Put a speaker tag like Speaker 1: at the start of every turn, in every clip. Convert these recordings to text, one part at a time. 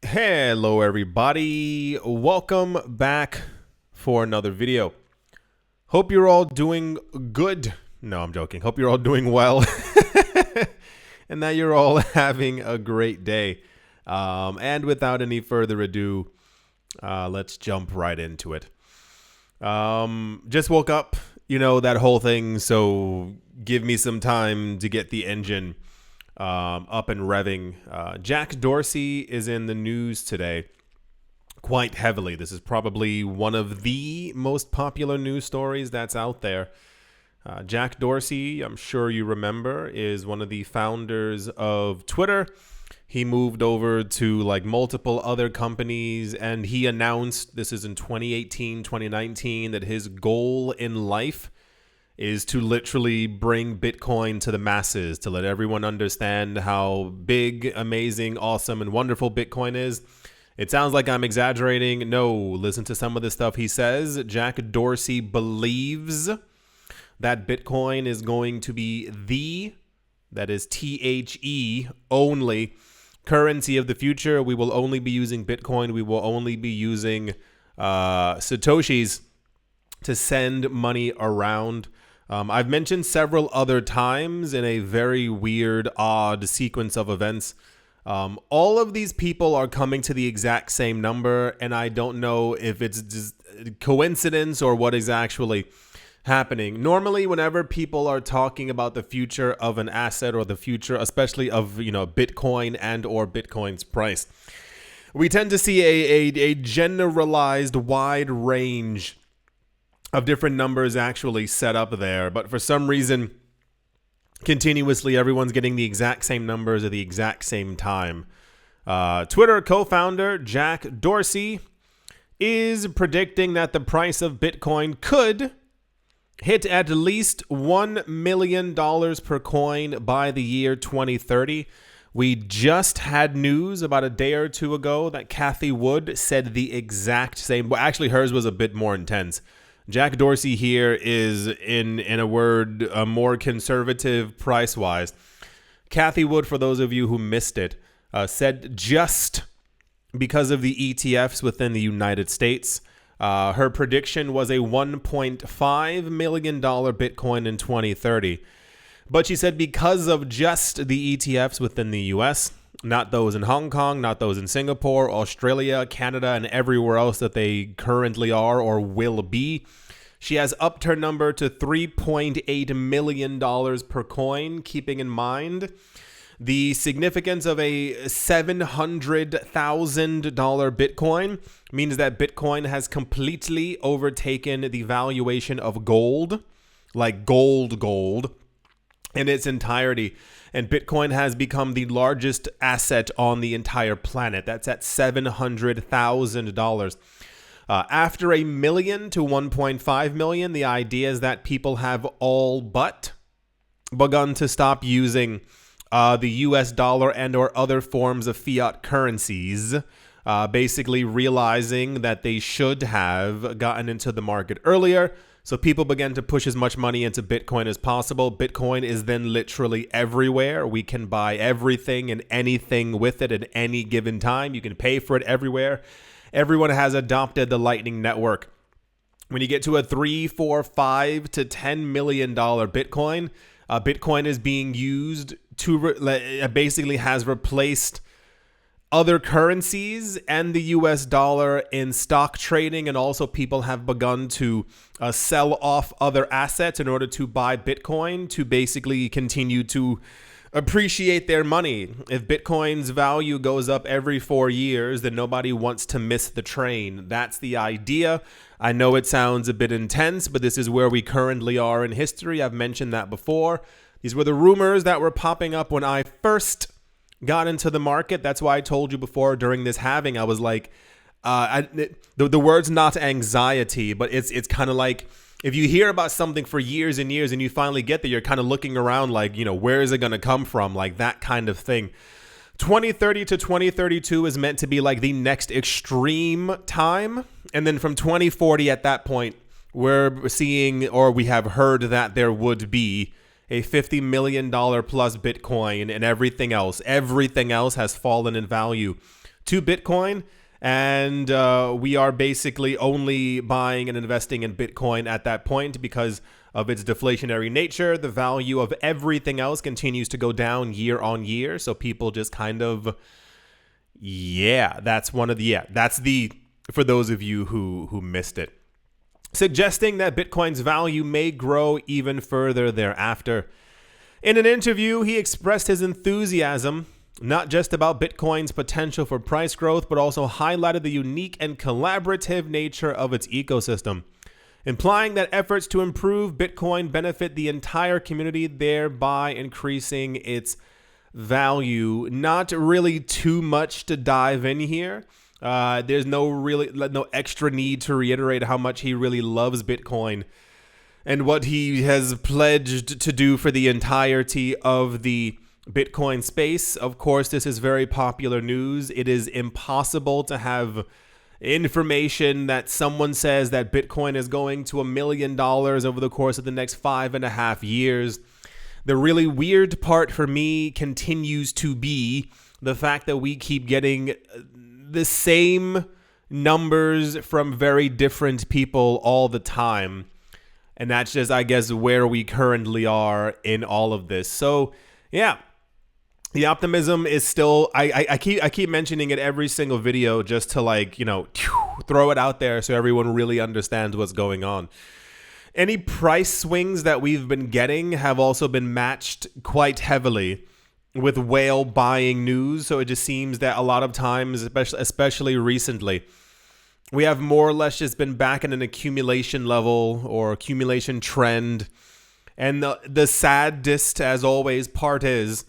Speaker 1: Hello everybody, welcome back for another video. Hope you're all doing good. No, I'm joking. Hope you're all doing well and that you're all having a great day. And without any further ado, let's jump right into it. Just woke up, that whole thing, so give me some time to get the engine up and revving. Jack Dorsey is in the news today quite heavily. This is probably one of the most popular news stories that's out there. Jack Dorsey, I'm sure you remember, is one of the founders of Twitter. He moved over to multiple other companies, and he announced, this is in 2018, 2019, that his goal in life is to literally bring Bitcoin to the masses, to let everyone understand how big, amazing, awesome, and wonderful Bitcoin is. It sounds like I'm exaggerating. No, listen to some of the stuff he says. Jack Dorsey believes that Bitcoin is going to be that is THE only, currency of the future. We will only be using Bitcoin. We will only be using Satoshis to send money around. I've mentioned several other times in a very weird, odd sequence of events. All of these people are coming to the exact same number, and I don't know if it's just coincidence or what is actually happening. Normally, whenever people are talking about the future of an asset or the future, especially of Bitcoin and or Bitcoin's price, we tend to see a generalized wide range of different numbers actually set up there, but for some reason, continuously everyone's getting the exact same numbers at the exact same time. Twitter co-founder Jack Dorsey is predicting that the price of Bitcoin could hit at least $1 million per coin by the year 2030. We just had news about a day or two ago that Cathie Wood said the exact same. Well, actually, hers was a bit more intense. Jack Dorsey here is, in a word, more conservative price-wise. Cathie Wood, for those of you who missed it, said just because of the ETFs within the United States, her prediction was a $1.5 million Bitcoin in 2030. But she said because of just the ETFs within the US, not those in Hong Kong, not those in Singapore, Australia, Canada, and everywhere else that they currently are or will be, she has upped her number to $3.8 million per coin, keeping in mind the significance of a $700,000 Bitcoin means that Bitcoin has completely overtaken the valuation of gold, like gold, in its entirety. And Bitcoin has become the largest asset on the entire planet. That's at $700,000. After $1 million to 1.5 million, the idea is that people have all but begun to stop using the US dollar and or other forms of fiat currencies, basically realizing that they should have gotten into the market earlier. So people began to push as much money into Bitcoin as possible. Bitcoin is then literally everywhere. We can buy everything and anything with it at any given time. You can pay for it everywhere. Everyone has adopted the Lightning Network. When you get to a $3, $4, $5 to $10 million Bitcoin, Bitcoin is being used to basically has replaced other currencies and the US dollar in stock trading, and also people have begun to sell off other assets in order to buy Bitcoin to basically continue to appreciate their money. If Bitcoin's value goes up every 4 years, then nobody wants to miss the train. That's the idea. I know it sounds a bit intense, but this is where we currently are in history. I've mentioned that before. These were the rumors that were popping up when I first got into the market. That's why I told you before during this halving, I was like, the word's not anxiety, but it's kind of like if you hear about something for years and years and you finally get there, you're kind of looking around like, where is it going to come from? Like that kind of thing. 2030 to 2032 is meant to be like the next extreme time. And then from 2040 at that point, we're seeing, or we have heard that there would be a $50 million plus Bitcoin, and everything else has fallen in value to Bitcoin. And we are basically only buying and investing in Bitcoin at that point because of its deflationary nature. The value of everything else continues to go down year on year. So people just kind of, that's for those of you who missed it, suggesting that Bitcoin's value may grow even further thereafter. In an interview, he expressed his enthusiasm not just about Bitcoin's potential for price growth, but also highlighted the unique and collaborative nature of its ecosystem, implying that efforts to improve Bitcoin benefit the entire community, thereby increasing its value. Not really too much to dive in here. There's no extra need to reiterate how much he really loves Bitcoin and what he has pledged to do for the entirety of the Bitcoin space. Of course, this is very popular news. It is impossible to have information that someone says that Bitcoin is going to $1 million over the course of the next 5.5 years. The really weird part for me continues to be the fact that we keep getting the same numbers from very different people all the time. And that's just, I guess, where we currently are in all of this. So, yeah. The optimism is still, I keep mentioning it every single video just to throw it out there so everyone really understands what's going on. Any price swings that we've been getting have also been matched quite heavily with whale buying news. So it just seems that a lot of times, especially recently, we have more or less just been back in an accumulation level or accumulation trend. And the saddest, as always, part is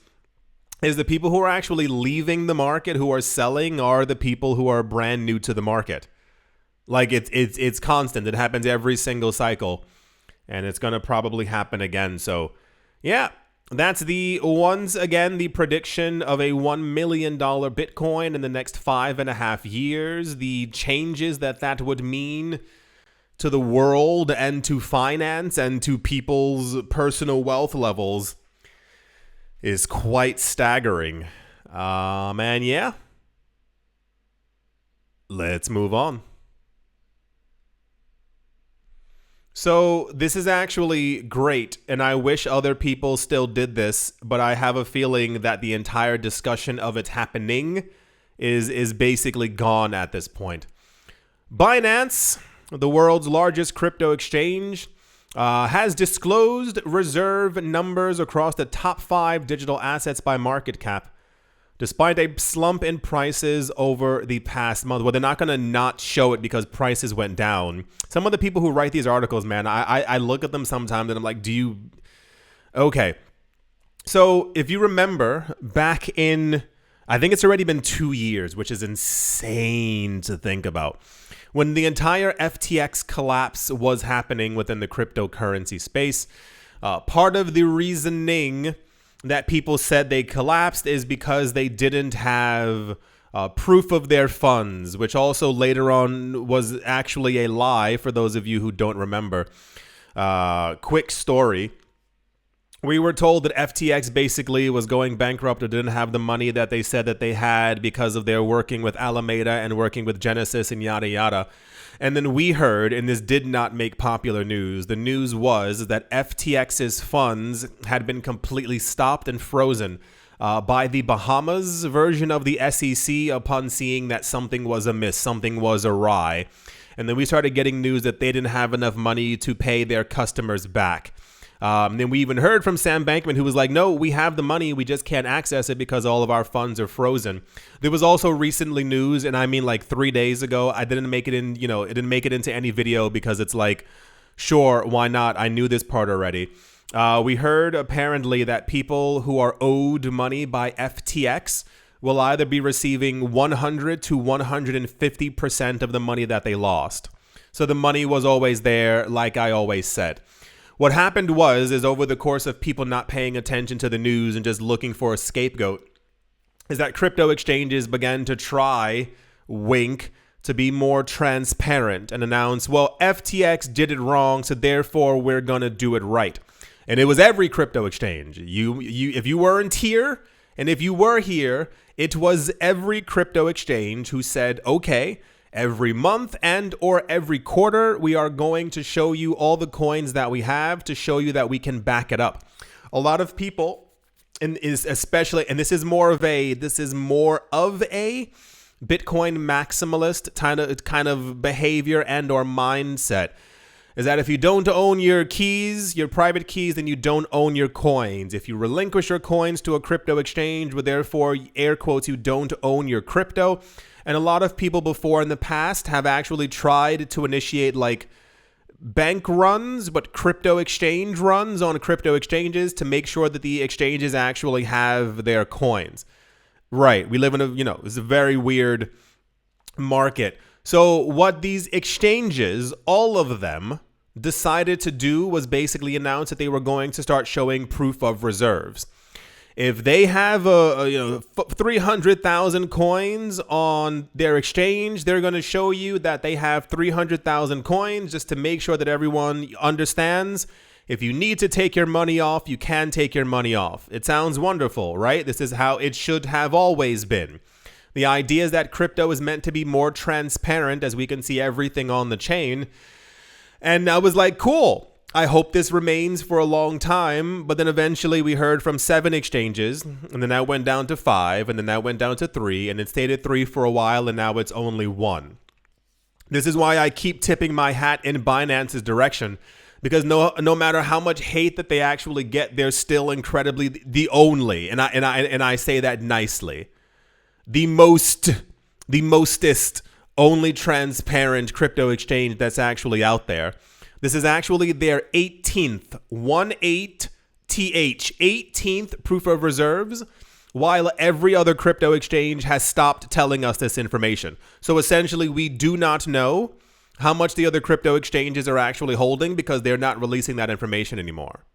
Speaker 1: the people who are actually leaving the market, who are selling, are the people who are brand new to the market. Like it's constant. It happens every single cycle, and it's going to probably happen again. So yeah, that's once again the prediction of a $1 million Bitcoin in the next 5.5 years. The changes that would mean to the world and to finance and to people's personal wealth levels is quite staggering. And yeah, let's move on. So this is actually great, and I wish other people still did this, but I have a feeling that the entire discussion of it happening is basically gone at this point. Binance, the world's largest crypto exchange, has disclosed reserve numbers across the top 5 digital assets by market cap, despite a slump in prices over the past month. Well, they're not going to not show it because prices went down. Some of the people who write these articles, man, I look at them sometimes and I'm like, okay. So if you remember back in, I think it's already been 2 years, which is insane to think about, when the entire FTX collapse was happening within the cryptocurrency space. Part of the reasoning that people said they collapsed is because they didn't have proof of their funds, which also later on was actually a lie for those of you who don't remember. Quick story. We were told that FTX basically was going bankrupt or didn't have the money that they said that they had because of their working with Alameda and working with Genesis and yada yada. And then we heard, and this did not make popular news, the news was that FTX's funds had been completely stopped and frozen by the Bahamas version of the SEC upon seeing that something was amiss, something was awry. And then we started getting news that they didn't have enough money to pay their customers back. Then we even heard from Sam Bankman, who was like, no, we have the money, we just can't access it because all of our funds are frozen. There was also recently news, and I mean like 3 days ago, I didn't make it in, it didn't make it into any video because it's like, sure, why not? I knew this part already. We heard apparently that people who are owed money by FTX will either be receiving 100 to 150% of the money that they lost. So the money was always there, like I always said. What happened is over the course of people not paying attention to the news and just looking for a scapegoat, is that crypto exchanges began to try, wink, to be more transparent and announce, well, FTX did it wrong, so therefore we're going to do it right. And it was every crypto exchange. If you weren't here, and if you were here, it was every crypto exchange who said, okay, every month and or every quarter, we are going to show you all the coins that we have to show you that we can back it up. A lot of people, and this is more of a Bitcoin maximalist kind of behavior and or mindset, is that if you don't own your keys, your private keys, then you don't own your coins. If you relinquish your coins to a crypto exchange, well, therefore, air quotes, you don't own your crypto. And a lot of people before in the past have actually tried to initiate like bank runs, but crypto exchange runs on crypto exchanges to make sure that the exchanges actually have their coins. Right. We live in it's a very weird market. So what these exchanges, all of them, decided to do was basically announce that they were going to start showing proof of reserves. If they have 300,000 coins on their exchange, they're going to show you that they have 300,000 coins just to make sure that everyone understands. If you need to take your money off, you can take your money off. It sounds wonderful, right? This is how it should have always been. The idea is that crypto is meant to be more transparent, as we can see everything on the chain. And I was like, cool. I hope this remains for a long time. But then eventually we heard from 7 exchanges, and then that went down to 5, and then that went down to 3, and it stayed at 3 for a while, and now it's only 1. This is why I keep tipping my hat in Binance's direction, because no matter how much hate that they actually get, they're still incredibly the only, and I say that nicely, the mostest only transparent crypto exchange that's actually out there. This is actually their 18th, 18th proof of reserves, while every other crypto exchange has stopped telling us this information. So essentially, we do not know how much the other crypto exchanges are actually holding because they're not releasing that information anymore.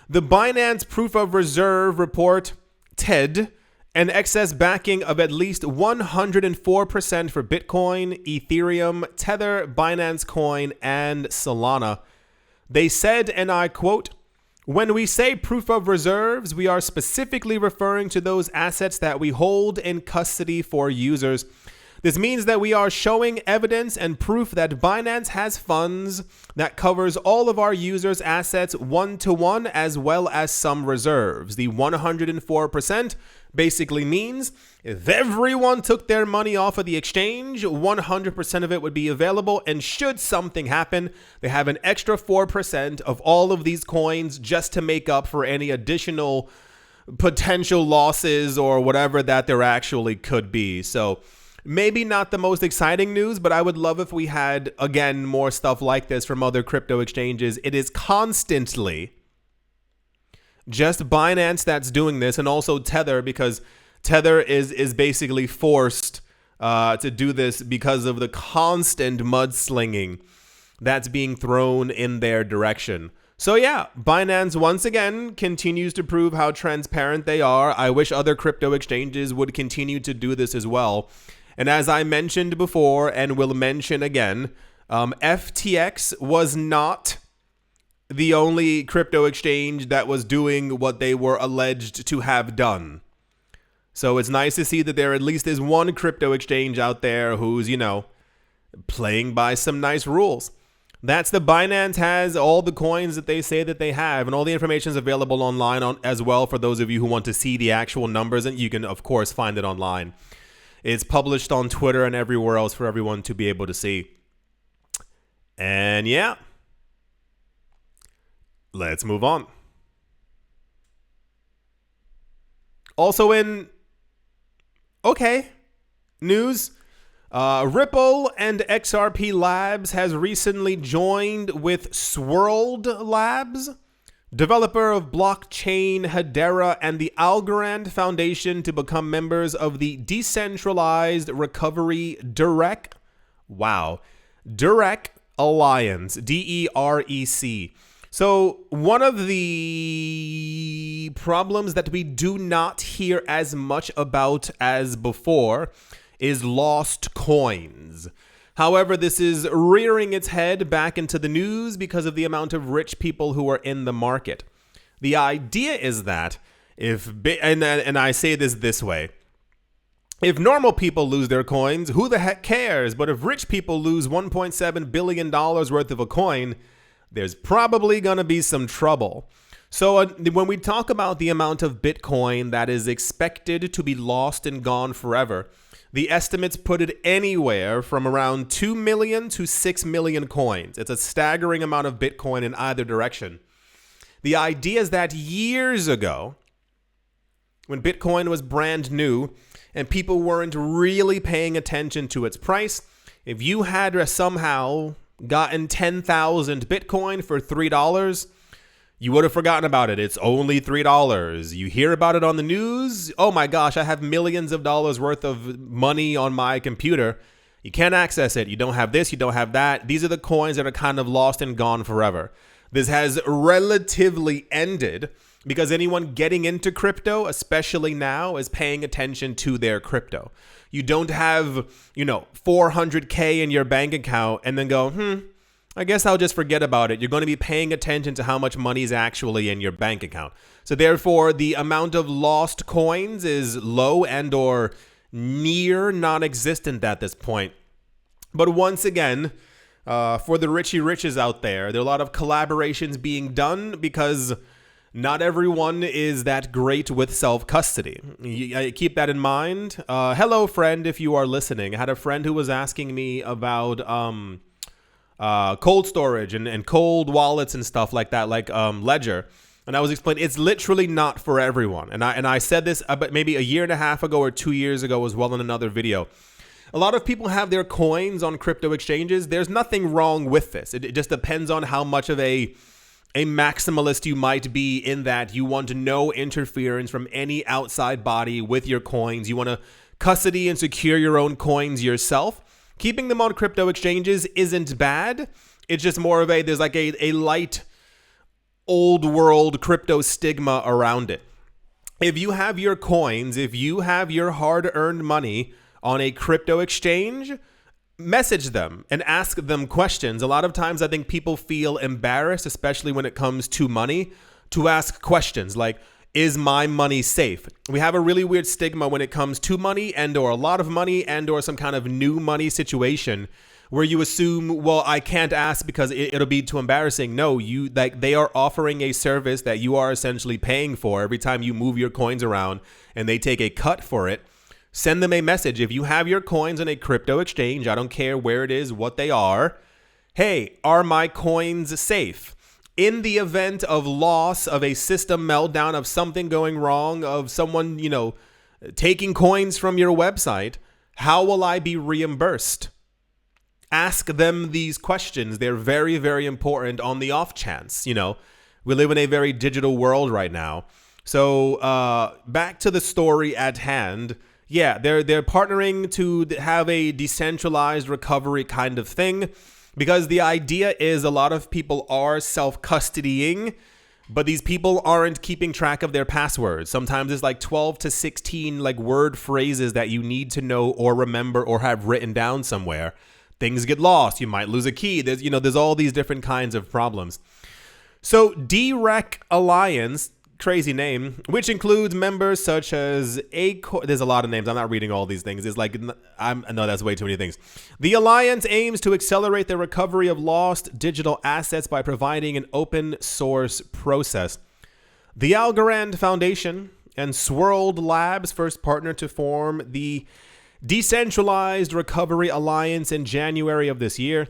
Speaker 1: The Binance Proof of Reserve report, TED, an excess backing of at least 104% for Bitcoin, Ethereum, Tether, Binance Coin, and Solana. They said, and I quote, "When we say proof of reserves, we are specifically referring to those assets that we hold in custody for users. This means that we are showing evidence and proof that Binance has funds that covers all of our users' assets one-to-one as well as some reserves. The 104% basically means if everyone took their money off of the exchange, 100% of it would be available, and should something happen, they have an extra 4% of all of these coins just to make up for any additional potential losses or whatever that there actually could be." So maybe not the most exciting news, but I would love if we had, again, more stuff like this from other crypto exchanges. It is constantly just Binance that's doing this, and also Tether, because Tether is basically forced to do this because of the constant mudslinging that's being thrown in their direction. So yeah, Binance once again continues to prove how transparent they are. I wish other crypto exchanges would continue to do this as well. And as I mentioned before and will mention again, FTX was not the only crypto exchange that was doing what they were alleged to have done. So it's nice to see that there at least is one crypto exchange out there who's, playing by some nice rules. That's the Binance has all the coins that they say that they have, and all the information is available online as well for those of you who want to see the actual numbers, and you can, of course, find it online. It's published on Twitter and everywhere else for everyone to be able to see. And yeah, let's move on. Also in news, Ripple and XRP Labs has recently joined with Swirled Labs, developer of blockchain Hedera, and the Algorand Foundation to become members of the Decentralized Recovery DEREC Alliance, DEREC. So one of the problems that we do not hear as much about as before is lost coins. However, this is rearing its head back into the news because of the amount of rich people who are in the market. The idea is that and I say this way, if normal people lose their coins, who the heck cares? But if rich people lose $1.7 billion worth of a coin, there's probably going to be some trouble. So when we talk about the amount of Bitcoin that is expected to be lost and gone forever, the estimates put it anywhere from around 2 million to 6 million coins. It's a staggering amount of Bitcoin in either direction. The idea is that years ago, when Bitcoin was brand new and people weren't really paying attention to its price, if you had somehow gotten 10,000 Bitcoin for $3, you would have forgotten about it. It's only $3. You hear about it on the news. Oh my gosh, I have millions of dollars worth of money on my computer. You can't access it. You don't have this, you don't have that. These are the coins that are kind of lost and gone forever. This has relatively ended because anyone getting into crypto, especially now, is paying attention to their crypto. You don't have, 400K in your bank account and then go, I guess I'll just forget about it. You're going to be paying attention to how much money is actually in your bank account. So therefore, the amount of lost coins is low and or near non-existent at this point. But once again, for the richy riches out there are a lot of collaborations being done because not everyone is that great with self-custody. Keep that in mind. Hello, friend, if you are listening. I had a friend who was asking me about cold storage and cold wallets and stuff like that, like Ledger. And I was explaining it's literally not for everyone. And I said this about maybe a year and a half ago or 2 years ago as well in another video. A lot of people have their coins on crypto exchanges. There's nothing wrong with this. It just depends on how much of a maximalist you might be, in that you want no interference from any outside body with your coins. You want to custody and secure your own coins yourself. Keeping them on crypto exchanges isn't bad. It's just more of there's like a light old world crypto stigma around it. If you have your coins, if you have your hard-earned money on a crypto exchange, message them and ask them questions. A lot of times I think people feel embarrassed, especially when it comes to money, to ask questions like, is my money safe? We have a really weird stigma when it comes to money and or a lot of money and or some kind of new money situation where you assume, well, I can't ask because it'll be too embarrassing. No, they are offering a service that you are essentially paying for every time you move your coins around, and they take a cut for it. Send them a message. If you have your coins on a crypto exchange, I don't care where it is, what they are. Hey, are my coins safe? In the event of loss, of a system meltdown, of something going wrong, of someone, taking coins from your website, how will I be reimbursed? Ask them these questions. They're very, very important on the off chance. We live in a very digital world right now. So back to the story at hand. Yeah, they're partnering to have a decentralized recovery kind of thing, because the idea is a lot of people are self-custodying, but these people aren't keeping track of their passwords. Sometimes it's like 12 to 16 word phrases that you need to know or remember or have written down somewhere. Things get lost. You might lose a key. There's all these different kinds of problems. So DREC Alliance, crazy name, which includes members such as there's a lot of names. I'm not reading all these things. It's no, that's way too many things. The Alliance aims to accelerate the recovery of lost digital assets by providing an open source process. The Algorand Foundation and Swirled Labs first partnered to form the Decentralized Recovery Alliance in January of this year.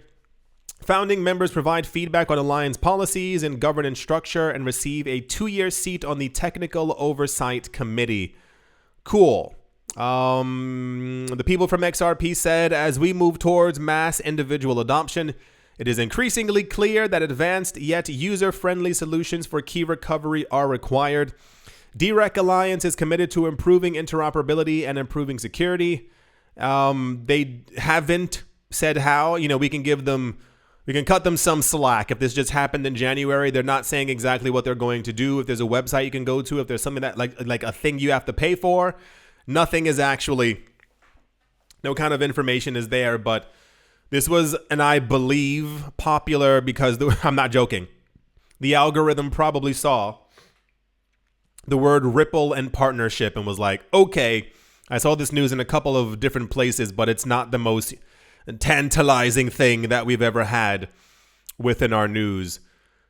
Speaker 1: Founding members provide feedback on Alliance policies and governance structure and receive a 2-year seat on the Technical Oversight Committee. Cool. The people from XRP said, as we move towards mass individual adoption, it is increasingly clear that advanced yet user-friendly solutions for key recovery are required. DREC Alliance is committed to improving interoperability and improving security. They haven't said how. We can cut them some slack. If this just happened in January, they're not saying exactly what they're going to do. If there's a website you can go to, if there's something that like a thing you have to pay for, nothing is actually, no kind of information is there. But This was, and I believe, popular because I'm not joking. The algorithm probably saw the word Ripple and partnership and was like, okay, I saw this news in a couple of different places, but it's not the most tantalizing thing that we've ever had within our news.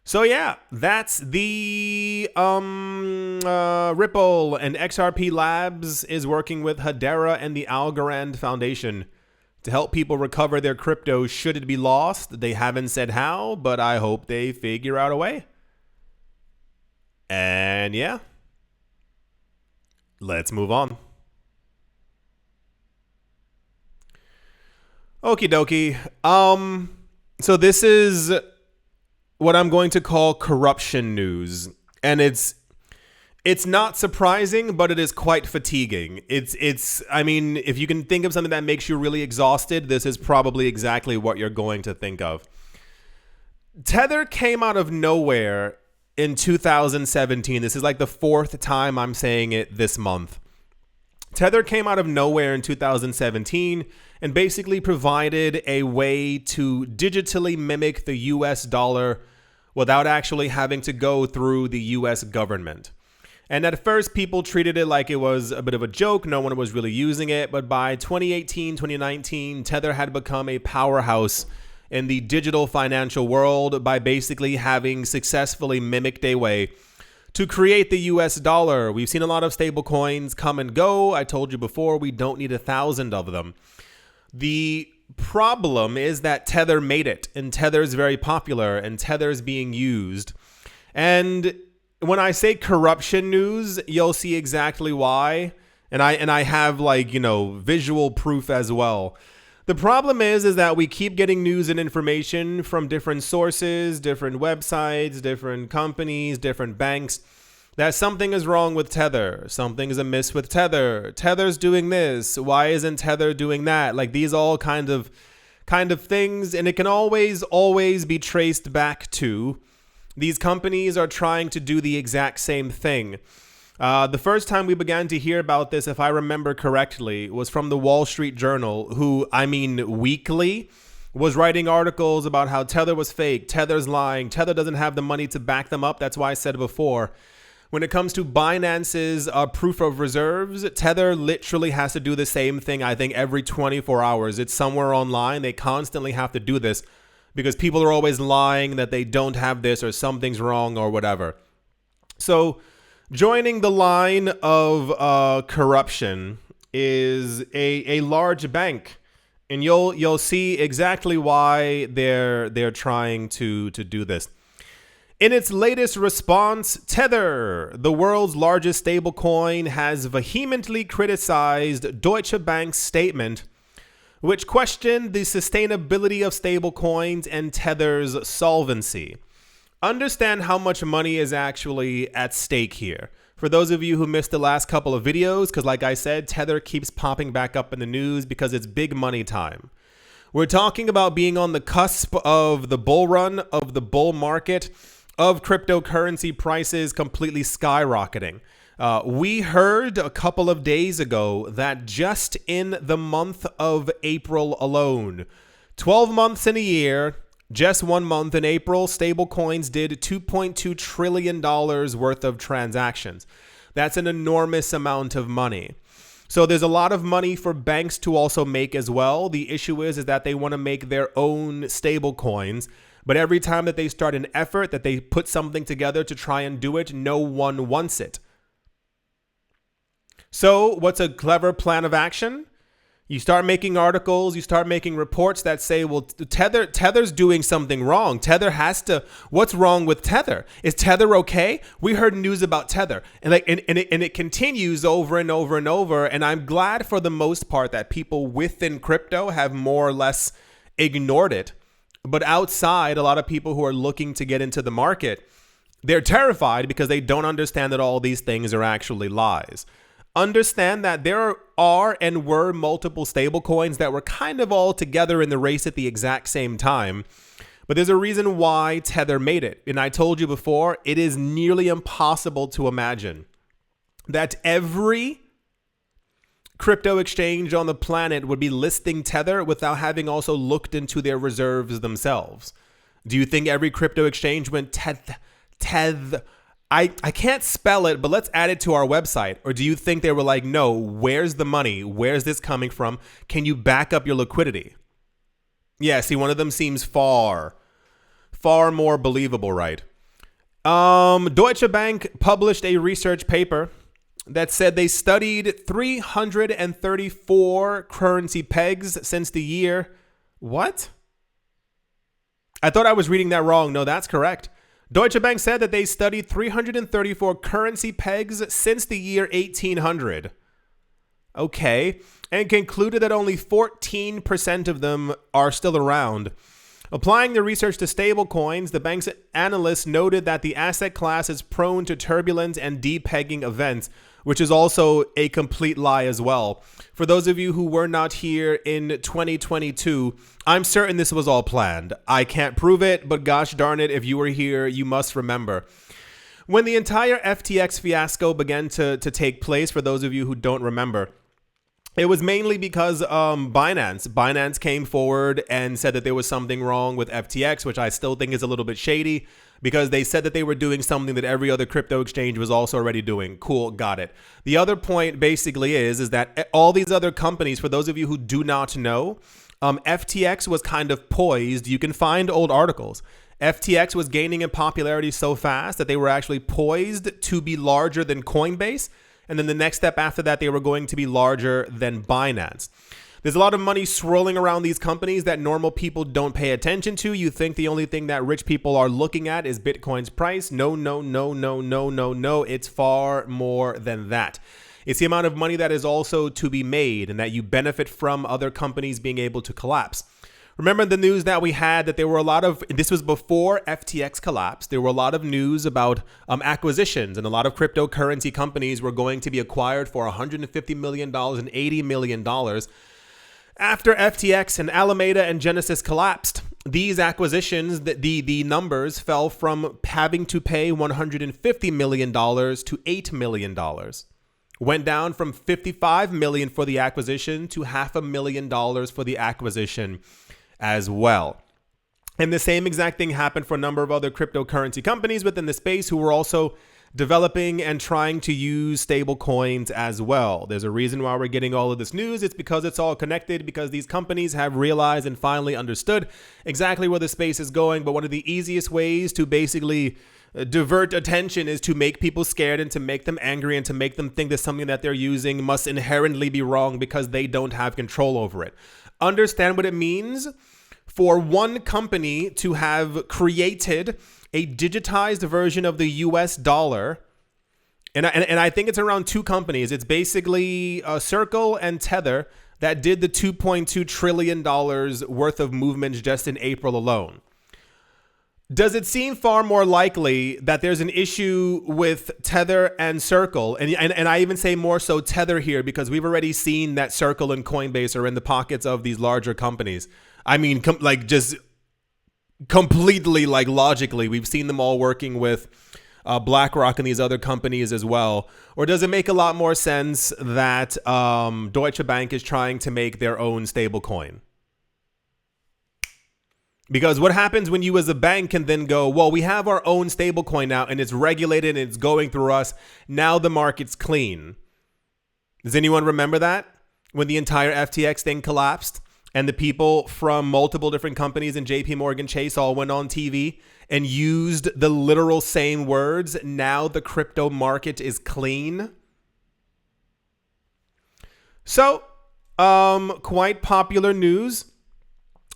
Speaker 1: So yeah, that's the Ripple, and XRP Labs is working with Hedera and the Algorand Foundation to help people recover their crypto should it be lost. They haven't said how, but I hope they figure out a way. And yeah, let's move on. Okie dokie. So this is what I'm going to call corruption news. And it's not surprising, but it is quite fatiguing. I mean, if you can think of something that makes you really exhausted, this is probably exactly what you're going to think of. Tether came out of nowhere in 2017. This is like the fourth time I'm saying it this month. Tether came out of nowhere in 2017 and basically provided a way to digitally mimic the US dollar without actually having to go through the US government. And at first, people treated it like it was a bit of a joke. No one was really using it. But by 2018, 2019, Tether had become a powerhouse in the digital financial world by basically having successfully mimicked a way to create the US dollar. We've seen a lot of stablecoins come and go. I told you before, we don't need 1,000 of them. The problem is that Tether made it, and Tether is very popular, and Tether is being used. And when I say corruption news, you'll see exactly why. And I have, like, you know, visual proof as well. The problem is that we keep getting news and information from different sources, different websites, different companies, different banks, that something is wrong with Tether. Something is amiss with Tether. Tether's doing this. Why isn't Tether doing that? Like, these all kind of things. And it can always be traced back to these companies are trying to do the exact same thing. The first time we began to hear about this, if I remember correctly, was from the Wall Street Journal, who, I mean, weekly was writing articles about how Tether was fake, Tether's lying, Tether doesn't have the money to back them up. That's why I said before, when it comes to Binance's proof of reserves, Tether literally has to do the same thing, I think, every 24 hours. It's somewhere online. They constantly have to do this because people are always lying that they don't have this or something's wrong or whatever. So joining the line of corruption is a large bank, and you'll see exactly why they're trying to do this. In its latest response, Tether, the world's largest stablecoin, has vehemently criticized Deutsche Bank's statement, which questioned the sustainability of stablecoins and Tether's solvency. Understand how much money is actually at stake here. For those of you who missed the last couple of videos, because like I said, Tether keeps popping back up in the news because it's big money time. We're talking about being on the cusp of the bull run, of the bull market, of cryptocurrency prices completely skyrocketing. We heard a couple of days ago that just in the month of April alone, 12 months in a year, just 1 month in April, stablecoins did $2.2 trillion worth of transactions. That's an enormous amount of money. So there's a lot of money for banks to also make as well. The issue is that they want to make their own stablecoins. But every time that they start an effort, that they put something together to try and do it, no one wants it. So what's a clever plan of action? You start making articles, you start making reports that say, well, Tether's doing something wrong. What's wrong with Tether? Is Tether okay? We heard news about Tether. And it continues over and over and over. And I'm glad for the most part that people within crypto have more or less ignored it. But outside, a lot of people who are looking to get into the market, they're terrified because they don't understand that all these things are actually lies. Understand that there are and were multiple stablecoins that were kind of all together in the race at the exact same time. But there's a reason why Tether made it. And I told you before, it is nearly impossible to imagine that every crypto exchange on the planet would be listing Tether without having also looked into their reserves themselves? Do you think every crypto exchange went Teth? I can't spell it, but let's add it to our website. Or do you think they were like, no, where's the money? Where's this coming from? Can you back up your liquidity? Yeah, see, one of them seems far more believable, right? Deutsche Bank published a research paper that said they studied 334 currency pegs since the year. What? I thought I was reading that wrong. No, that's correct. Deutsche Bank said that they studied 334 currency pegs since the year 1800. Okay. And concluded that only 14% of them are still around. Applying the research to stablecoins, the bank's analysts noted that the asset class is prone to turbulence and depegging events, which is also a complete lie as well. For those of you who were not here in 2022, I'm certain this was all planned. I can't prove it, but gosh darn it, if you were here, you must remember. When the entire FTX fiasco began to take place, for those of you who don't remember, it was mainly because Binance came forward and said that there was something wrong with FTX, which I still think is a little bit shady, because they said that they were doing something that every other crypto exchange was also already doing. Cool, got it. The other point basically is that all these other companies, for those of you who do not know, FTX was kind of poised. You can find old articles. FTX was gaining in popularity so fast that they were actually poised to be larger than Coinbase. And then the next step after that, they were going to be larger than Binance. There's a lot of money swirling around these companies that normal people don't pay attention to. You think the only thing that rich people are looking at is Bitcoin's price. No. It's far more than that. It's the amount of money that is also to be made and that you benefit from other companies being able to collapse. Remember the news that we had that there were a lot of, this was before FTX collapsed, there were a lot of news about acquisitions, and a lot of cryptocurrency companies were going to be acquired for $150 million and $80 million. After FTX and Alameda and Genesis collapsed, these acquisitions, the numbers fell from having to pay $150 million to $8 million. Went down from $55 million for the acquisition to $500,000 for the acquisition as well. And the same exact thing happened for a number of other cryptocurrency companies within the space who were also developing and trying to use stable coins as well. There's a reason why we're getting all of this news. It's because it's all connected, because these companies have realized and finally understood exactly where the space is going. But one of the easiest ways to basically divert attention is to make people scared and to make them angry and to make them think that something that they're using must inherently be wrong because they don't have control over it. Understand what it means for one company to have created a digitized version of the US dollar. And I think it's around two companies. It's basically Circle and Tether that did the $2.2 trillion worth of movements just in April alone. Does it seem far more likely that there's an issue with Tether and Circle? And I even say more so Tether here because we've already seen that Circle and Coinbase are in the pockets of these larger companies. I mean, just completely logically, we've seen them all working with BlackRock and these other companies as well. Or does it make a lot more sense that Deutsche Bank is trying to make their own stablecoin? Because what happens when you as a bank can then go, well, we have our own stablecoin now and it's regulated and it's going through us. Now the market's clean. Does anyone remember that? When the entire FTX thing collapsed and the people from multiple different companies and JP Morgan Chase all went on TV and used the literal same words. Now the crypto market is clean. So, quite popular news.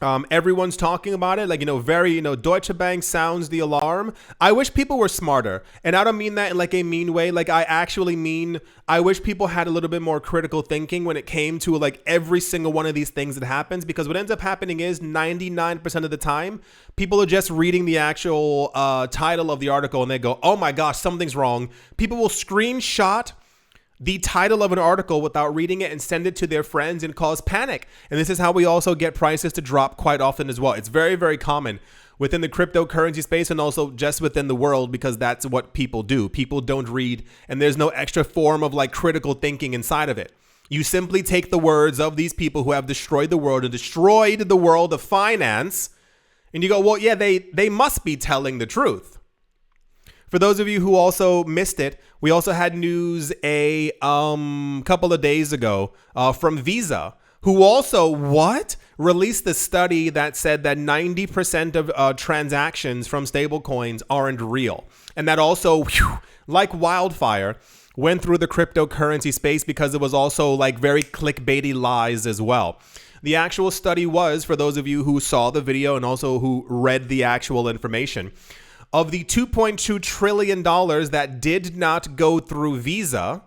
Speaker 1: Everyone's talking about it, Deutsche Bank sounds the alarm. I wish people were smarter. And I don't mean that in a mean way. I actually mean, I wish people had a little bit more critical thinking when it came to every single one of these things that happens, because what ends up happening is 99% of the time, people are just reading the actual title of the article and they go, oh my gosh, something's wrong. People will screenshot the title of an article without reading it and send it to their friends and cause panic. And this is how we also get prices to drop quite often as well. It's very, very common within the cryptocurrency space and also just within the world, because that's what people do. People don't read and there's no extra form of critical thinking inside of it. You simply take the words of these people who have destroyed the world and destroyed the world of finance, and you go, well, yeah, they must be telling the truth. For those of you who also missed it, we also had news a couple of days ago from Visa, who also released the study that said that 90% of transactions from stablecoins aren't real. And that also, like wildfire, went through the cryptocurrency space because it was also like very clickbaity lies as well. The actual study was, for those of you who saw the video and also who read the actual information, of the $2.2 trillion that did not go through Visa,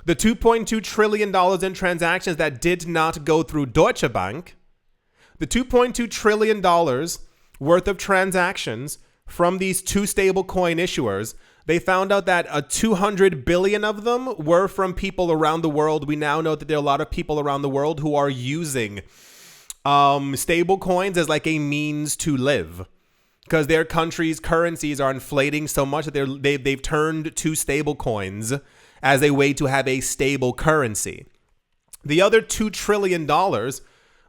Speaker 1: the $2.2 trillion in transactions that did not go through Deutsche Bank, the $2.2 trillion worth of transactions from these two stablecoin issuers, they found out that 200 billion of them were from people around the world. We now know that there are a lot of people around the world who are using stablecoins as like a means to live, because their countries' currencies are inflating so much that they've turned to stable coins as a way to have a stable currency. The other $2 trillion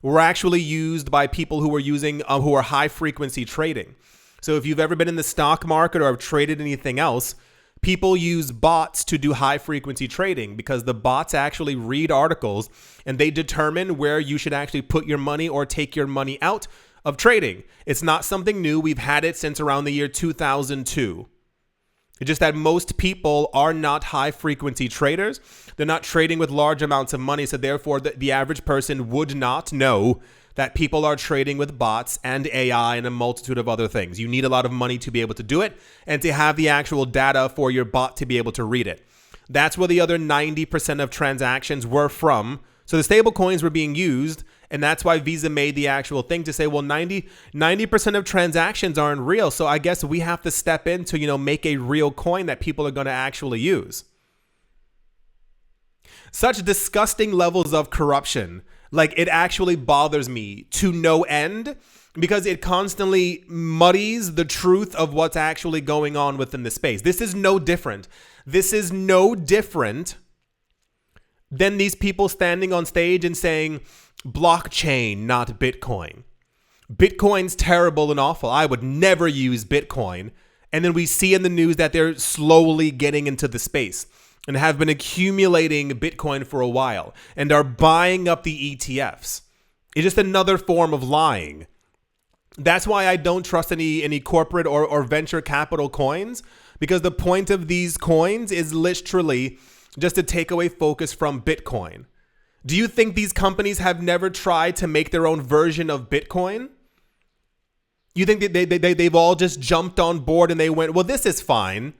Speaker 1: were actually used by people who were using who are high frequency trading. So if you've ever been in the stock market or have traded anything else, people use bots to do high frequency trading because the bots actually read articles and they determine where you should actually put your money or take your money out of trading. It's not something new. We've had it since around the year 2002. It's just that most people are not high frequency traders. They're not trading with large amounts of money. So therefore, the average person would not know that people are trading with bots and AI and a multitude of other things. You need a lot of money to be able to do it and to have the actual data for your bot to be able to read it. That's where the other 90% of transactions were from. So the stable coins were being used, and that's why Visa made the actual thing to say, well, 90% of transactions aren't real. So I guess we have to step in to, make a real coin that people are going to actually use. Such disgusting levels of corruption. Like, it actually bothers me to no end because it constantly muddies the truth of what's actually going on within the space. This is no different. This is no different than these people standing on stage and saying, blockchain, not Bitcoin. Bitcoin's terrible and awful. I would never use Bitcoin. And then we see in the news that they're slowly getting into the space and have been accumulating Bitcoin for a while and are buying up the ETFs. It's just another form of lying. That's why I don't trust any corporate or venture capital coins, because the point of these coins is literally just to take away focus from Bitcoin. Do you think these companies have never tried to make their own version of Bitcoin? You think that they've all just jumped on board and they went, well, this is fine.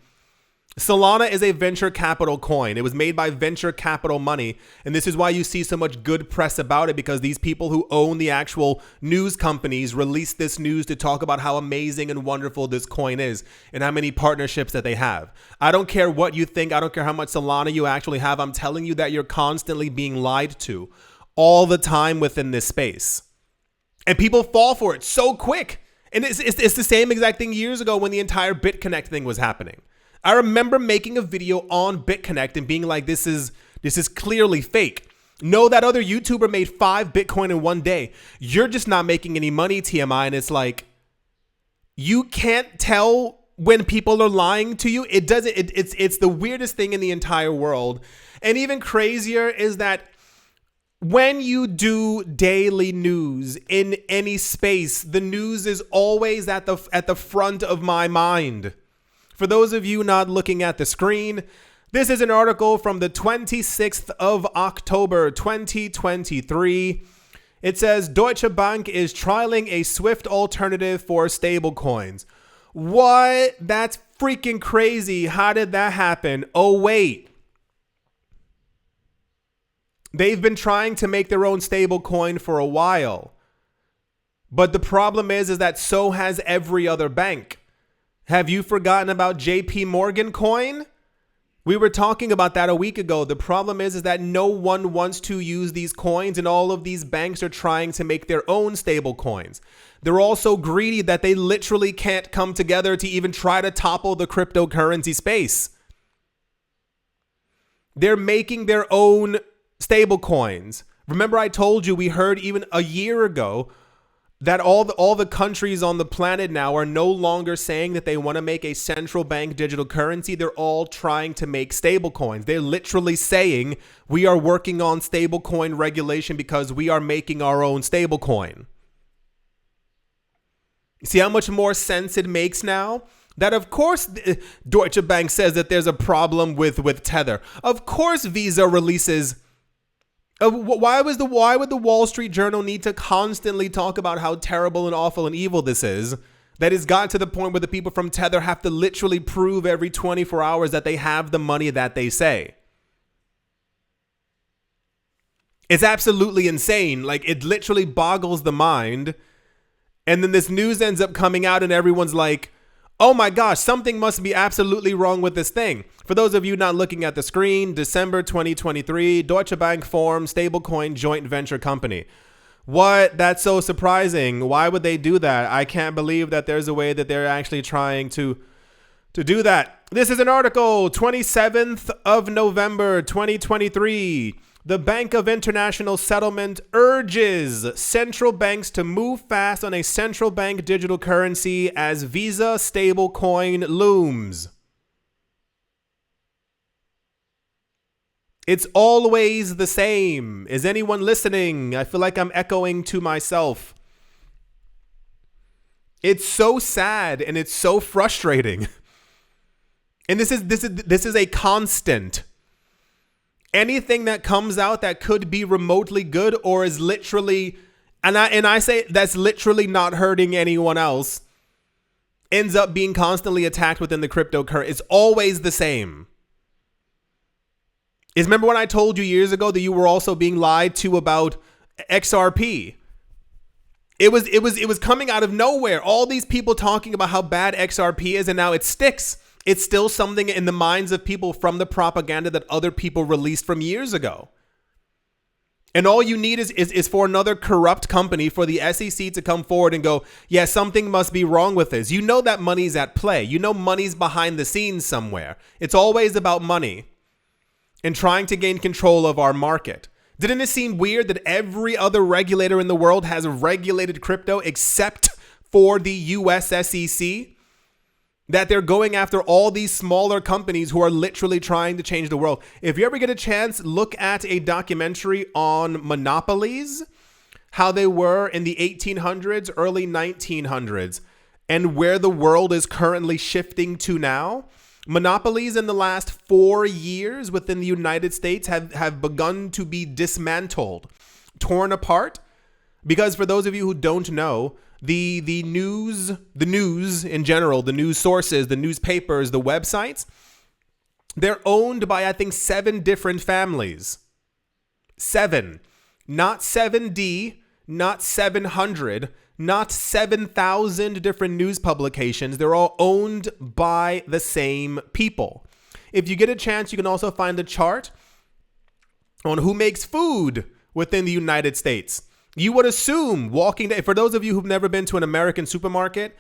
Speaker 1: Solana is a venture capital coin. It was made by venture capital money. And this is why you see so much good press about it, because these people who own the actual news companies release this news to talk about how amazing and wonderful this coin is and how many partnerships that they have. I don't care what you think. I don't care how much Solana you actually have. I'm telling you that you're constantly being lied to all the time within this space. And people fall for it so quick. And it's the same exact thing years ago when the entire BitConnect thing was happening. I remember making a video on BitConnect and being like, this is clearly fake. No, that other YouTuber made 5 Bitcoin in one day. You're just not making any money, TMI. And it's like, you can't tell when people are lying to you. It's the weirdest thing in the entire world. And even crazier is that when you do daily news in any space, the news is always at the front of my mind. For those of you not looking at the screen, this is an article from the 26th of October, 2023. It says, Deutsche Bank is trialing a swift alternative for stablecoins. What? That's freaking crazy. How did that happen? Oh, wait. They've been trying to make their own stablecoin for a while. But the problem is that so has every other bank. Have you forgotten about JP Morgan coin? We were talking about that a week ago. The problem is that no one wants to use these coins, and all of these banks are trying to make their own stable coins. They're all so greedy that they literally can't come together to even try to topple the cryptocurrency space. They're making their own Stablecoins. Remember I told you, we heard even a year ago that all the countries on the planet now are no longer saying that they want to make a central bank digital currency. They're all trying to make stablecoins. They're literally saying we are working on stablecoin regulation because we are making our own stablecoin. See how much more sense it makes now? That of course Deutsche Bank says that there's a problem with Tether. Of course Visa releases. Why would the Wall Street Journal need to constantly talk about how terrible and awful and evil this is? That has gotten to the point where the people from Tether have to literally prove every 24 hours that they have the money that they say. It's absolutely insane. Like, it literally boggles the mind. And then this news ends up coming out and everyone's like, oh my gosh, something must be absolutely wrong with this thing. For those of you not looking at the screen, December 2023, Deutsche Bank forms stablecoin joint venture company. What? That's so surprising. Why would they do that? I can't believe that there's a way that they're actually trying to do that. This is an article, 27th of November, 2023. The Bank of International Settlement urges central banks to move fast on a central bank digital currency as Visa stablecoin looms. It's always the same. Is anyone listening? I feel like I'm echoing to myself. It's so sad and it's so frustrating. And this is a constant. Anything that comes out that could be remotely good or is literally, and I say that's literally not hurting anyone else, ends up being constantly attacked within the cryptocurrency. It's always the same. Remember when I told you years ago that you were also being lied to about XRP? It was coming out of nowhere. All these people talking about how bad XRP is, and now it sticks. It's still something in the minds of people from the propaganda that other people released from years ago. And all you need is for another corrupt company, for the SEC to come forward and go, yeah, something must be wrong with this. You know that money's at play. You know money's behind the scenes somewhere. It's always about money and trying to gain control of our market. Didn't it seem weird that every other regulator in the world has regulated crypto except for the US SEC? That they're going after all these smaller companies who are literally trying to change the world. If you ever get a chance, look at a documentary on monopolies, how they were in the 1800s, early 1900s, and where the world is currently shifting to now. Monopolies in the last 4 years within the United States have begun to be dismantled, torn apart. Because for those of you who don't know, the news in general, the news sources, the newspapers, the websites, they're owned by, I think, 7 different families. 7. Not 7D, not 700, not 7,000 different news publications. They're all owned by the same people. If you get a chance, you can also find a chart on who makes food within the United States. You would assume for those of you who've never been to an American supermarket,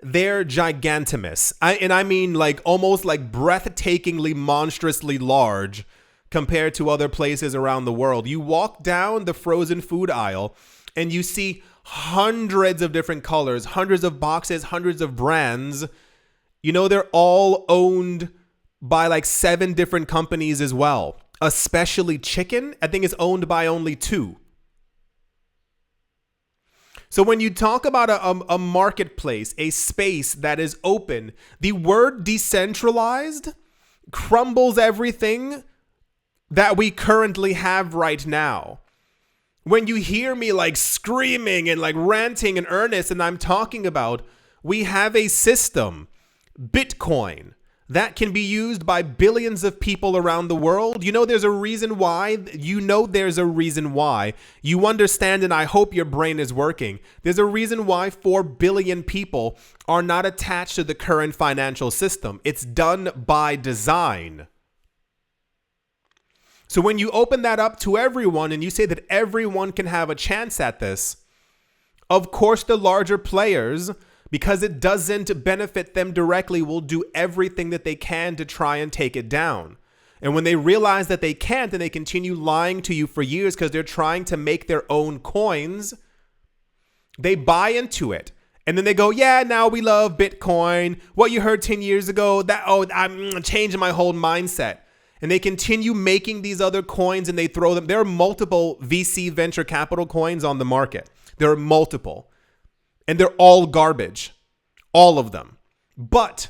Speaker 1: they're gigantimous. I mean like almost like breathtakingly, monstrously large compared to other places around the world. You walk down the frozen food aisle and you see hundreds of different colors, hundreds of boxes, hundreds of brands. You know, they're all owned by like 7 different companies as well. Especially chicken, I think it's owned by only 2. So when you talk about a marketplace, a space that is open, the word decentralized crumbles everything that we currently have right now. When you hear me like screaming and like ranting in earnest, and I'm talking about, we have a system, Bitcoin, that can be used by billions of people around the world. You know, there's a reason why. You understand, and I hope your brain is working. There's a reason why 4 billion people are not attached to the current financial system. It's done by design. So when you open that up to everyone and you say that everyone can have a chance at this, of course the larger players, because it doesn't benefit them directly, will do everything that they can to try and take it down. And when they realize that they can't, and they continue lying to you for years because they're trying to make their own coins, they buy into it. And then they go, yeah, now we love Bitcoin. What you heard 10 years ago, I'm changing my whole mindset. And they continue making these other coins and they throw them. There are multiple VC venture capital coins on the market. There are multiple. And they're all garbage. All of them. But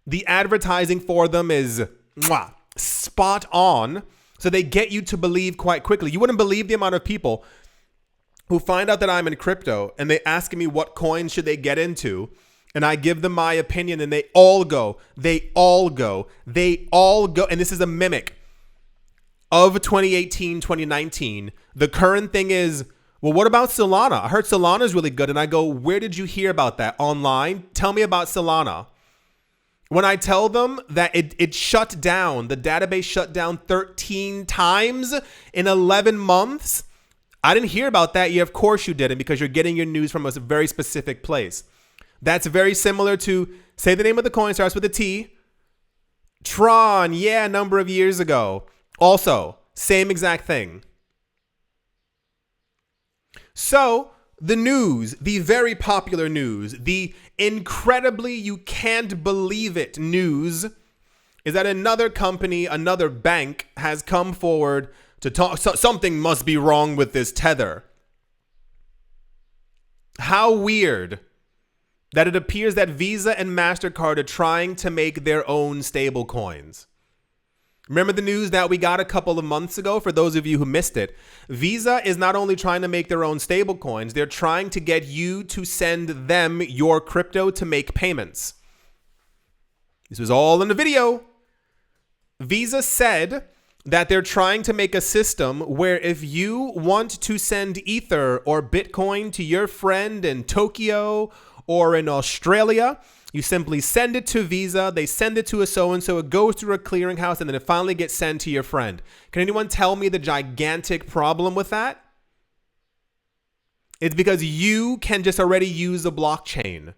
Speaker 1: the advertising for them is spot on. So they get you to believe quite quickly. You wouldn't believe the amount of people who find out that I'm in crypto and they ask me what coins should they get into. And I give them my opinion and they all go. And this is a mimic of 2018, 2019. The current thing is, well, what about Solana? I heard Solana is really good. And I go, where did you hear about that? Online? Tell me about Solana. When I tell them that it shut down, the database shut down 13 times in 11 months. I didn't hear about that. Yeah, of course you didn't, because you're getting your news from a very specific place. That's very similar to, say the name of the coin, starts with a T. Tron, yeah, a number of years ago. Also, same exact thing. So, the news, the very popular news, the incredibly you can't believe it news is that another company, another bank has come forward to talk. Something must be wrong with this tether. How weird that it appears that Visa and MasterCard are trying to make their own stable coins. Remember the news that we got a couple of months ago? For those of you who missed it, Visa is not only trying to make their own stable coins, they're trying to get you to send them your crypto to make payments. This was all in the video. Visa said that they're trying to make a system where if you want to send Ether or Bitcoin to your friend in Tokyo or in Australia, you simply send it to Visa, they send it to a so-and-so, it goes through a clearinghouse, and then it finally gets sent to your friend. Can anyone tell me the gigantic problem with that? It's because you can just already use a blockchain.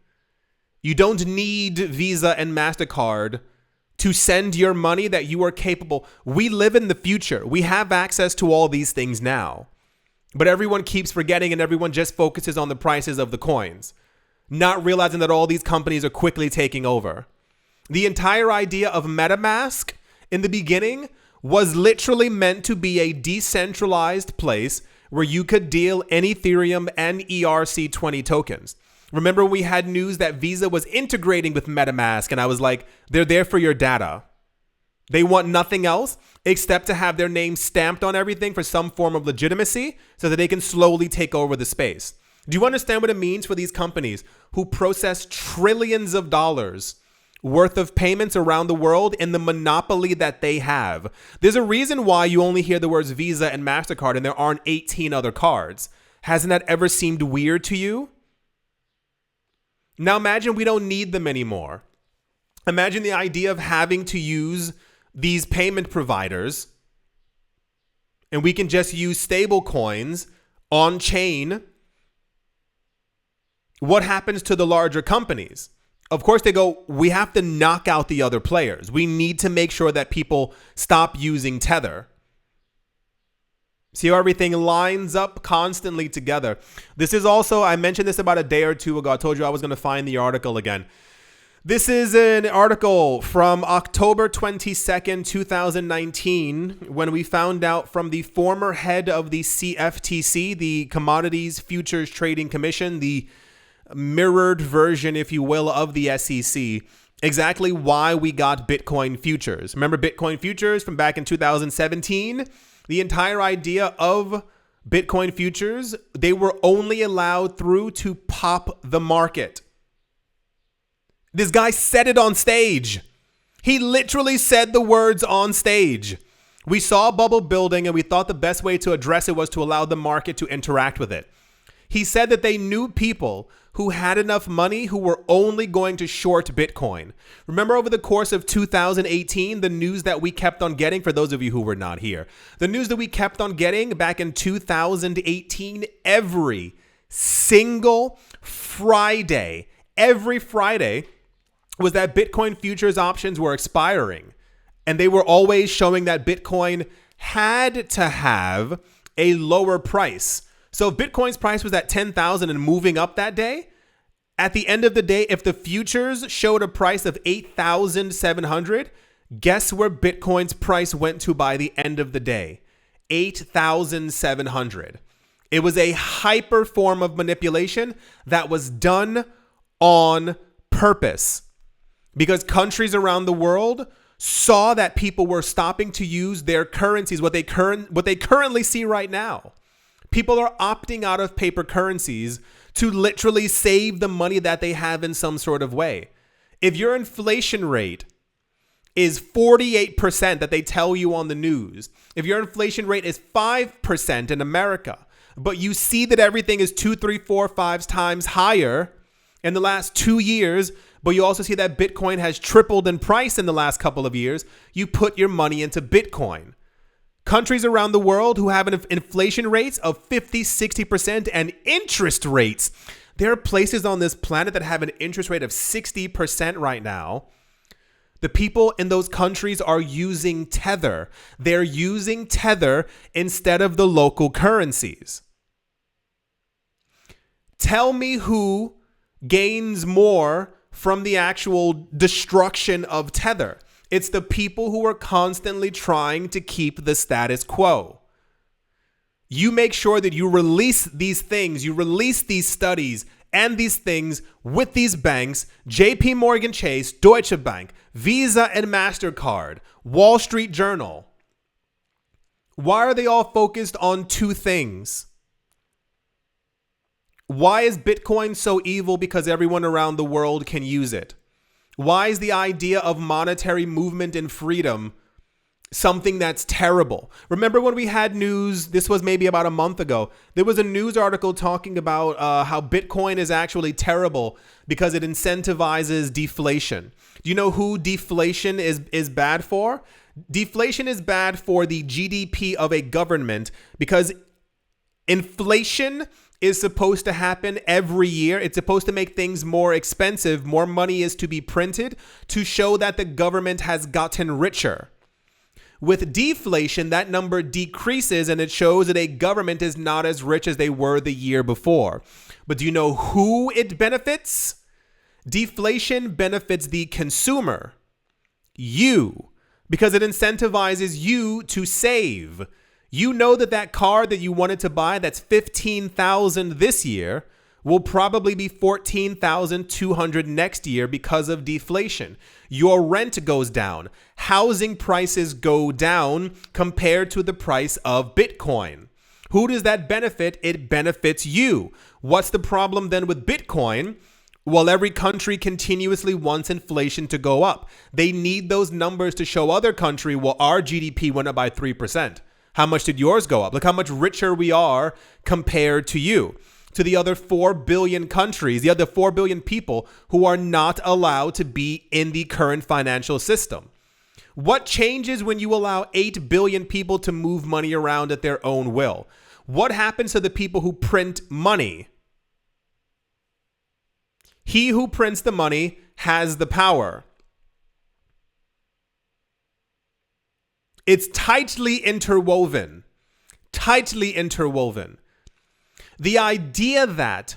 Speaker 1: You don't need Visa and MasterCard to send your money that you are capable. We live in the future. We have access to all these things now. But everyone keeps forgetting and everyone just focuses on the prices of the coins, not realizing that all these companies are quickly taking over. The entire idea of MetaMask in the beginning was literally meant to be a decentralized place where you could deal in Ethereum and ERC20 tokens. Remember, we had news that Visa was integrating with MetaMask, and I was like, they're there for your data. They want nothing else except to have their name stamped on everything for some form of legitimacy so that they can slowly take over the space. Do you understand what it means for these companies who process trillions of dollars worth of payments around the world in the monopoly that they have? There's a reason why you only hear the words Visa and MasterCard and there aren't 18 other cards. Hasn't that ever seemed weird to you? Now imagine we don't need them anymore. Imagine the idea of having to use these payment providers and we can just use stable coins on chain. What happens to the larger companies? Of course, they go, we have to knock out the other players. We need to make sure that people stop using Tether. See how everything lines up constantly together. This is also, I mentioned this about a day or two ago. I told you I was going to find the article again. This is an article from October 22nd, 2019, when we found out from the former head of the CFTC, the Commodities Futures Trading Commission, the mirrored version, if you will, of the SEC, exactly why we got Bitcoin futures. Remember Bitcoin futures from back in 2017? The entire idea of Bitcoin futures, they were only allowed through to pop the market. This guy said it on stage. He literally said the words on stage. We saw a bubble building and we thought the best way to address it was to allow the market to interact with it. He said that they knew people who had enough money who were only going to short Bitcoin. Remember over the course of 2018, the news that we kept on getting, for those of you who were not here, the news that we kept on getting back in 2018, every single every Friday was that Bitcoin futures options were expiring. And they were always showing that Bitcoin had to have a lower price. So if Bitcoin's price was at 10,000 and moving up that day, at the end of the day, if the futures showed a price of 8,700, guess where Bitcoin's price went to by the end of the day? 8,700. It was a hyper form of manipulation that was done on purpose because countries around the world saw that people were stopping to use their currencies, what they currently see right now. People are opting out of paper currencies to literally save the money that they have in some sort of way. If your inflation rate is 48% that they tell you on the news, if your inflation rate is 5% in America, but you see that everything is 2, 3, 4, 5 times higher in the last 2 years, but you also see that Bitcoin has tripled in price in the last couple of years, you put your money into Bitcoin. Countries around the world who have an inflation rates of 50, 60% and interest rates. There are places on this planet that have an interest rate of 60% right now. The people in those countries are using Tether. They're using Tether instead of the local currencies. Tell me who gains more from the actual destruction of Tether. It's the people who are constantly trying to keep the status quo. You make sure that you release these things, you release these studies and these things with these banks, JP Morgan Chase, Deutsche Bank, Visa and MasterCard, Wall Street Journal. Why are they all focused on two things? Why is Bitcoin so evil? Because everyone around the world can use it. Why is the idea of monetary movement and freedom something that's terrible? Remember when we had news, this was maybe about a month ago, there was a news article talking about how Bitcoin is actually terrible because it incentivizes deflation. Do you know who deflation is bad for? Deflation is bad for the GDP of a government because inflation is supposed to happen every year. It's supposed to make things more expensive. More money is to be printed to show that the government has gotten richer. With deflation, that number decreases and it shows that a government is not as rich as they were the year before. But do you know who it benefits? Deflation benefits the consumer, you, because it incentivizes you to save. You know that car that you wanted to buy that's $15,000 this year will probably be $14,200 next year because of deflation. Your rent goes down. Housing prices go down compared to the price of Bitcoin. Who does that benefit? It benefits you. What's the problem then with Bitcoin? Well, every country continuously wants inflation to go up. They need those numbers to show other country, well, our GDP went up by 3%. How much did yours go up? Look how much richer we are compared to you, to the other 4 billion countries, the other 4 billion people who are not allowed to be in the current financial system. What changes when you allow 8 billion people to move money around at their own will? What happens to the people who print money? He who prints the money has the power. It's tightly interwoven. Tightly interwoven. The idea that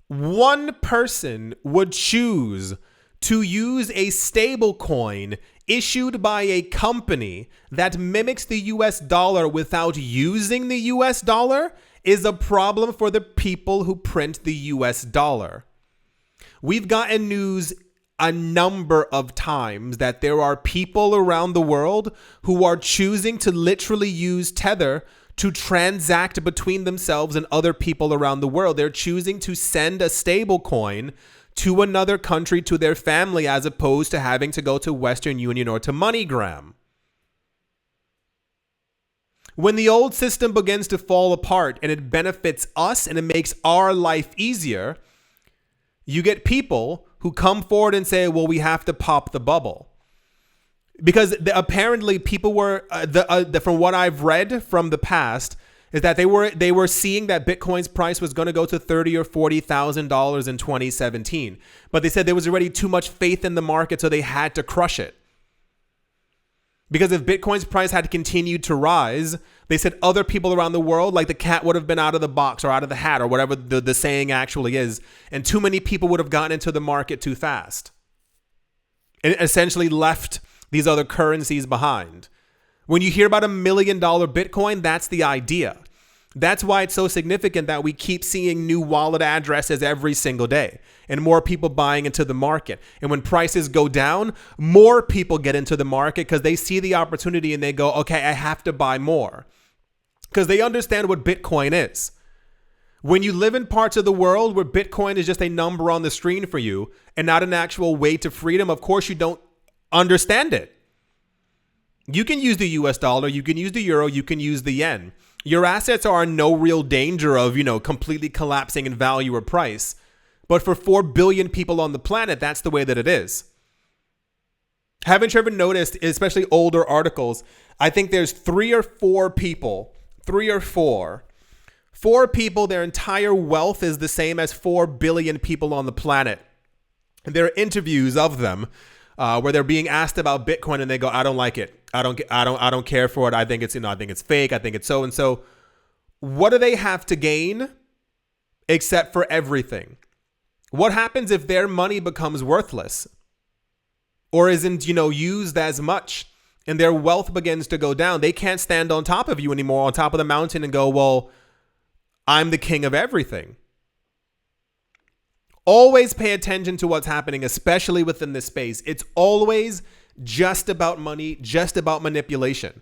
Speaker 1: one person would choose to use a stablecoin issued by a company that mimics the US dollar without using the US dollar is a problem for the people who print the US dollar. We've gotten news a number of times that there are people around the world who are choosing to literally use Tether to transact between themselves and other people around the world. They're choosing to send a stable coin to another country, to their family, as opposed to having to go to Western Union or to MoneyGram. When the old system begins to fall apart and it benefits us and it makes our life easier, you get people who come forward and say, well, we have to pop the bubble. Because apparently people were, from what I've read from the past, is that they were seeing that Bitcoin's price was going to go to $30,000 or $40,000 in 2017. But they said there was already too much faith in the market, so they had to crush it. Because if Bitcoin's price had continued to rise, they said other people around the world, like the cat would have been out of the box or out of the hat or whatever the saying actually is. And too many people would have gotten into the market too fast and essentially left these other currencies behind. When you hear about $1 million Bitcoin, that's the idea. That's why it's so significant that we keep seeing new wallet addresses every single day and more people buying into the market. And when prices go down, more people get into the market because they see the opportunity and they go, okay, I have to buy more because they understand what Bitcoin is. When you live in parts of the world where Bitcoin is just a number on the screen for you and not an actual way to freedom, of course you don't understand it. You can use the US dollar, you can use the euro, you can use the yen. Your assets are in no real danger of, completely collapsing in value or price. But for 4 billion people on the planet, that's the way that it is. Haven't you ever noticed, especially older articles, I think there's 3 or 4 people, 4 people, their entire wealth is the same as 4 billion people on the planet. And there are interviews of them where they're being asked about Bitcoin and they go, I don't like it. I don't care for it. I think it's, I think it's fake. I think it's so and so. What do they have to gain except for everything? What happens if their money becomes worthless or isn't, used as much and their wealth begins to go down? They can't stand on top of you anymore, on top of the mountain and go, well, I'm the king of everything. Always pay attention to what's happening, especially within this space. It's always just about money, just about manipulation.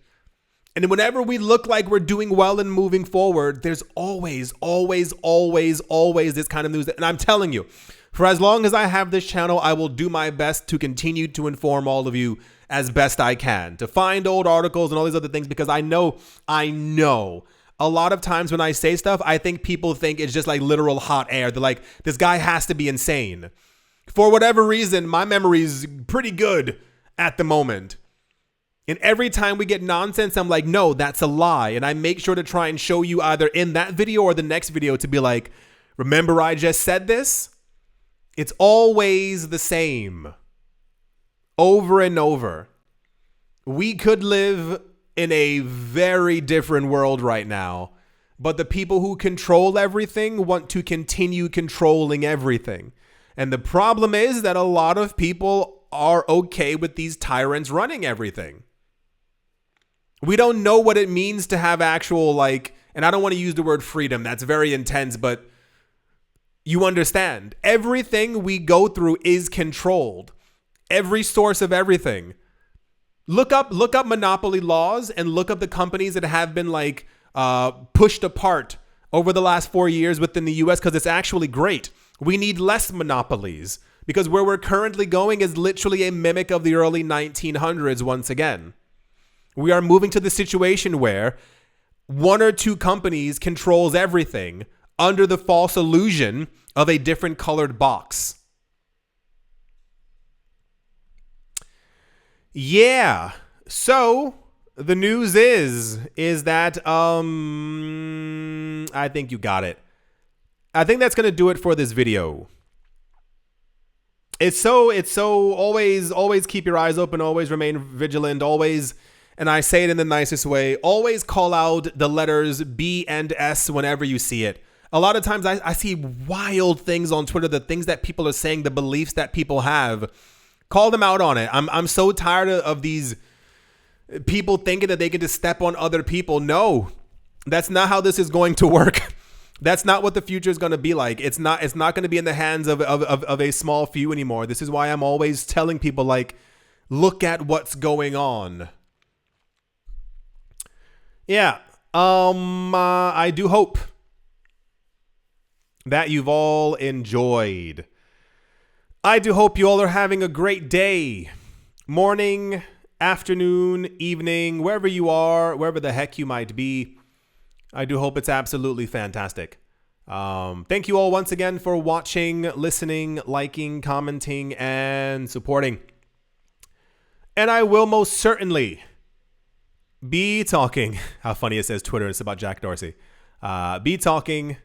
Speaker 1: And whenever we look like we're doing well and moving forward, there's always this kind of news. And I'm telling you, for as long as I have this channel, I will do my best to continue to inform all of you as best I can, to find old articles and all these other things, because I know a lot of times when I say stuff, I think people think it's just like literal hot air. They're like, this guy has to be insane. For whatever reason, my memory is pretty good at the moment. And every time we get nonsense, I'm like, no, that's a lie. And I make sure to try and show you either in that video or the next video to be like, remember I just said this? It's always the same. Over and over. We could live in a very different world right now, but the people who control everything want to continue controlling everything. And the problem is that a lot of people are okay with these tyrants running everything. We don't know what it means to have actual, and I don't want to use the word freedom. That's very intense, but you understand. Everything we go through is controlled. Every source of everything. Look up monopoly laws and look up the companies that have been pushed apart over the last 4 years within the US, because it's actually great. We need less monopolies because where we're currently going is literally a mimic of the early 1900s once again. We are moving to the situation where 1 or 2 companies controls everything under the false illusion of a different colored box. Yeah. So the news is that I think you got it. I think that's going to do it for this video. It's so always keep your eyes open, always remain vigilant, always, and I say it in the nicest way, always call out the letters B and S whenever you see it. A lot of times I see wild things on Twitter, the things that people are saying, the beliefs that people have. Call them out on it. I'm so tired of these people thinking that they can just step on other people. No, that's not how this is going to work. That's not what the future is going to be like. It's not going to be in the hands of a small few anymore. This is why I'm always telling people, look at what's going on. Yeah. I do hope that you've all enjoyed. I do hope you all are having a great day, morning, afternoon, evening, wherever you are, wherever the heck you might be. I do hope it's absolutely fantastic. Thank you all once again for watching, listening, liking, commenting, and supporting. And I will most certainly be talking, how funny it says Twitter, it's about Jack Dorsey, be talking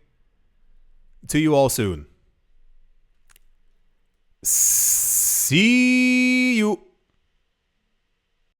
Speaker 1: to you all soon. See